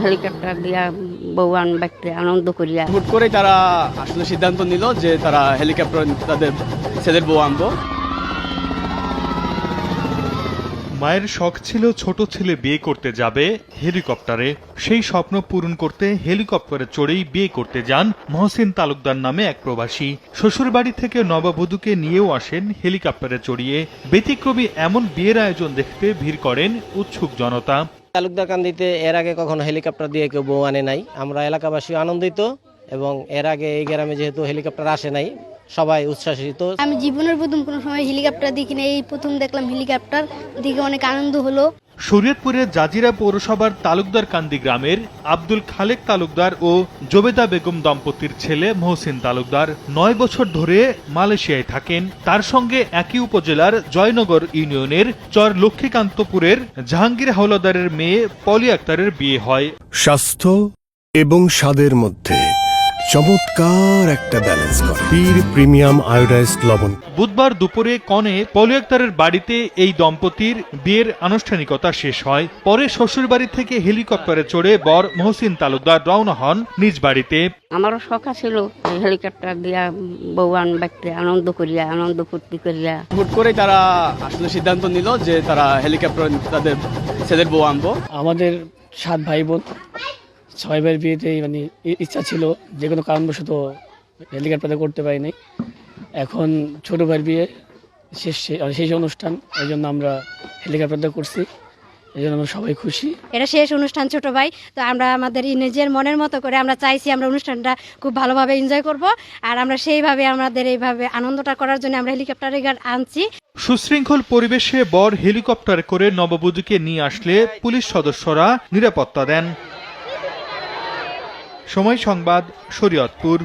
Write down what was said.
Helicopter দিয়া বউয়ান বাড়তে আনন্দ করিয়া হুট করে তারা আসলে সিদ্ধান্ত নিল যে তারা হেলিকপ্টার তাদের ছেলের বউ আনবো। মায়ের শখ ছিল ছোট ছেলে বিয়ে করতে যাবে হেলিকপ্টারে। সেই স্বপ্ন পূরণ করতে হেলিকপ্টারে চড়েই বিয়ে করতে যান মহসিন তালুকদার নামে এক প্রবাসী। শ্বশুরবাড়ি থেকে নববধূকে নিয়েও আসেন হেলিকপ্টারে চড়িয়ে। ব্যতিক্রমী এমন বিয়ের আয়োজন দেখতে ভিড় করেন উৎসুক জনতা। তালুকদার কান্দিতে এর আগে কখনো হেলিকপ্টার দিয়ে কেউ বউ আনে নাই। আমরা এলাকাবাসী আনন্দিত এবং এর আগে এই গ্রামে যেহেতু হেলিকপ্টার আসে নাই, সবাই উচ্ছ্বাসিত। আমি জীবনের প্রথম কোনো সময় হেলিকপ্টার দেখি না, এই প্রথম দেখলাম হেলিকপ্টার, দেখে অনেক আনন্দ হলো। শরীয়তপুরের জাজিরা পৌরসভার তালুকদার কান্দি গ্রামের আব্দুল খালেক তালুকদার ও জোবেদা বেগম দম্পতির ছেলে মহসিন তালুকদার 9 বছর ধরে মালয়েশিয়ায় থাকেন। তার সঙ্গে একই উপজেলার জয়নগর ইউনিয়নের চর লক্ষ্মীকান্তপুরের জাহাঙ্গীর হাওলাদারের মেয়ে পলি আক্তারের বিয়ে হয়। স্বাস্থ্য এবং স্বাদের মধ্যে চমৎকার একটা ব্যালেন্স করে পীর প্রিমিয়াম আয়োডাইজড লবণ। বুধবার দুপুরে কনে পলি আক্তারের বাড়িতে এই দম্পতির বিয়ের আনুষ্ঠানিকতা শেষ হয়। পরে শ্বশুরবাড়ি থেকে হেলিকপ্টারে চড়ে বর মহসিন তালুকদার রওনা হন নিজ বাড়িতে। আমারও শখ ছিল হেলিকপ্টার দিয়া বউয়ান বাড়তে আনন্দ করিয়া আনন্দ ফুর্তি করিয়া। হুট করে তারা আসলে সিদ্ধান্ত নিল যে তারা হেলিকপ্টার তাদের ছেলের বউ আনবো। আমাদের 7 ভাই বোন, 6 ভাইয়ের বিয়েতে মানে ইচ্ছা ছিল, যে কোনো কারণবশত হেলিকপ্টারে করতে পারিনি। এখন ছোট ভাইয়ের বিয়ে শেষ অনুষ্ঠান, এই জন্য আমরা হেলিকপ্টারে করছি, এই জন্য আমরা সবাই খুশি। এটা শেষ অনুষ্ঠান ছোট ভাই, তো আমরা আমাদের নিজের মনের মতো করে আমরা চাইছি আমরা অনুষ্ঠানটা খুব ভালোভাবে এনজয় করব, আর আমরা সেইভাবে আমাদের এইভাবে আনন্দটা করার জন্য আমরা হেলিকপ্টারে আনছি। সুশৃঙ্খল পরিবেশে বর হেলিকপ্টার করে নববধূকে নিয়ে আসলে পুলিশ সদস্যরা নিরাপত্তা দেন। সময় সংবাদ, শরীয়তপুর।